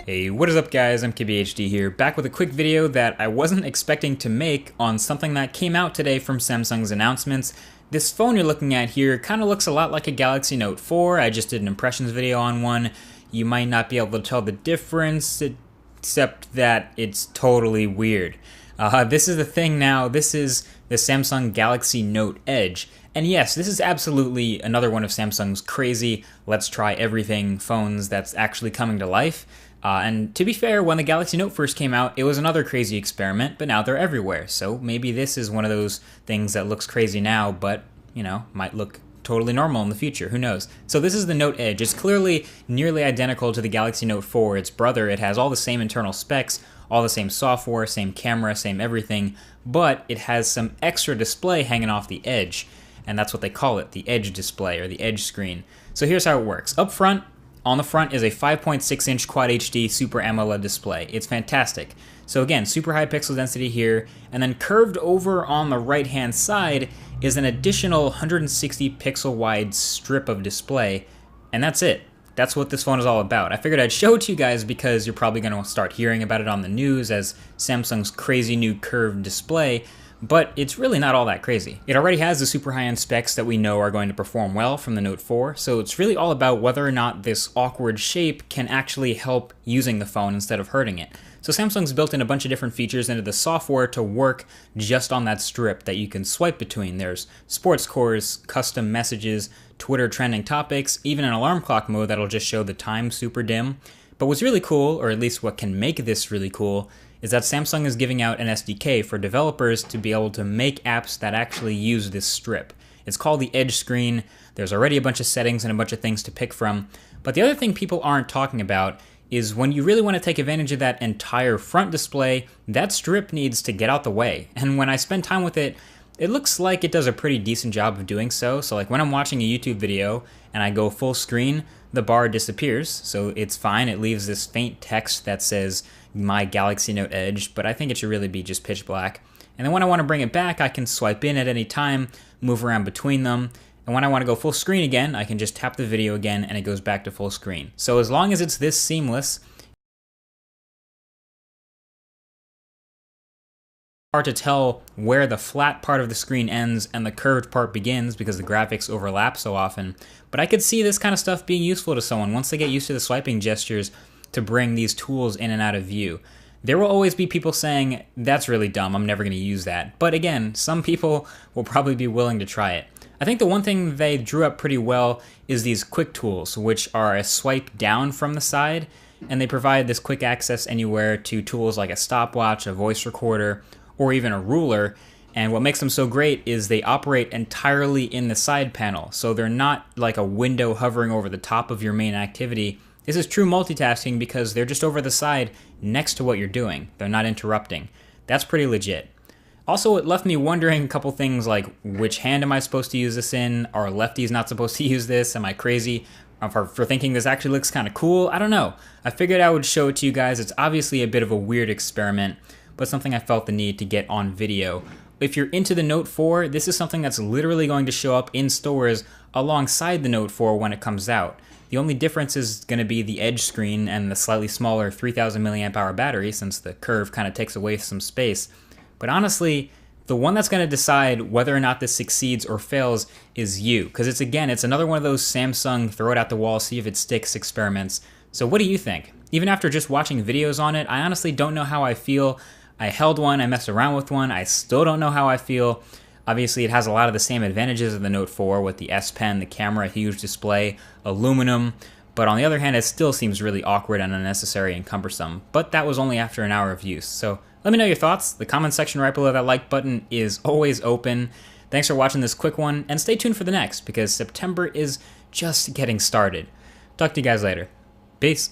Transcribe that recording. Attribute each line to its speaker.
Speaker 1: Hey, what is up guys, I'm KBHD here, back with a quick video that I wasn't expecting to make on something that came out today from Samsung's announcements. This phone you're looking at here kind of looks a lot like a Galaxy Note 4, I just did an impressions video on one. You might not be able to tell the difference, except that it's totally weird. This is the thing now, this is the Samsung Galaxy Note Edge. And yes, this is absolutely another one of Samsung's crazy, let's try everything phones that's actually coming to life. And to be fair, when the Galaxy Note first came out, it was another crazy experiment, but now they're everywhere. So maybe this is one of those things that looks crazy now, but, you know, might look totally normal in the future, who knows. So this is the Note Edge. It's clearly nearly identical to the Galaxy Note 4, its brother. It has all the same internal specs, all the same software, same camera, same everything, but it has some extra display hanging off the edge, and that's what they call it, the Edge display, or the Edge screen. So here's how it works. Up front, on the front is a 5.6-inch Quad HD Super AMOLED display. It's fantastic. So again, super high pixel density here, and then curved over on the right-hand side is an additional 160 pixel wide strip of display, and that's it. That's what this phone is all about. I figured I'd show it to you guys because you're probably going to start hearing about it on the news as Samsung's crazy new curved display, but it's really not all that crazy. It already has the super high-end specs that we know are going to perform well from the Note 4, so it's really all about whether or not this awkward shape can actually help using the phone instead of hurting it. So Samsung's built in a bunch of different features into the software to work just on that strip that you can swipe between. There's sports scores, custom messages, Twitter trending topics, even an alarm clock mode that'll just show the time super dim. But what's really cool, or at least what can make this really cool, is that Samsung is giving out an SDK for developers to be able to make apps that actually use this strip. It's called the Edge screen. There's already a bunch of settings and a bunch of things to pick from. But the other thing people aren't talking about is when you really want to take advantage of that entire front display, that strip needs to get out the way. And when I spend time with it, it looks like it does a pretty decent job of doing so. So like when I'm watching a YouTube video and I go full screen, the bar disappears, so it's fine. It leaves this faint text that says my Galaxy Note Edge, but I think it should really be just pitch black. And then when I want to bring it back, I can swipe in at any time, move around between them, and when I want to go full screen again, I can just tap the video again and it goes back to full screen. So as long as it's this seamless, hard to tell where the flat part of the screen ends and the curved part begins because the graphics overlap so often. But I could see this kind of stuff being useful to someone once they get used to the swiping gestures to bring these tools in and out of view. There will always be people saying, that's really dumb, I'm never going to use that. But again, some people will probably be willing to try it. I think the one thing they drew up pretty well is these quick tools, which are a swipe down from the side, and they provide this quick access anywhere to tools like a stopwatch, a voice recorder, or even a ruler. And what makes them so great is they operate entirely in the side panel, so they're not like a window hovering over the top of your main activity. This is true multitasking because they're just over the side next to what you're doing. They're not interrupting. That's pretty legit. Also, it left me wondering a couple things like, which hand am I supposed to use this in? Are lefties not supposed to use this? Am I crazy for thinking this actually looks kind of cool? I don't know. I figured I would show it to you guys. It's obviously a bit of a weird experiment, but something I felt the need to get on video. If you're into the Note 4, this is something that's literally going to show up in stores alongside the Note 4 when it comes out. The only difference is going to be the Edge screen and the slightly smaller 3000 milliamp hour battery, since the curve kind of takes away some space. But honestly, the one that's going to decide whether or not this succeeds or fails is you. Because it's another one of those Samsung throw it at the wall, see if it sticks experiments. So what do you think? Even after just watching videos on it, I honestly don't know how I feel. I held one, I messed around with one, I still don't know how I feel. Obviously, it has a lot of the same advantages of the Note 4 with the S Pen, the camera, huge display, aluminum, but on the other hand, it still seems really awkward and unnecessary and cumbersome. But that was only after an hour of use. So let me know your thoughts. The comment section right below that like button is always open. Thanks for watching this quick one, and stay tuned for the next because September is just getting started. Talk to you guys later. Peace.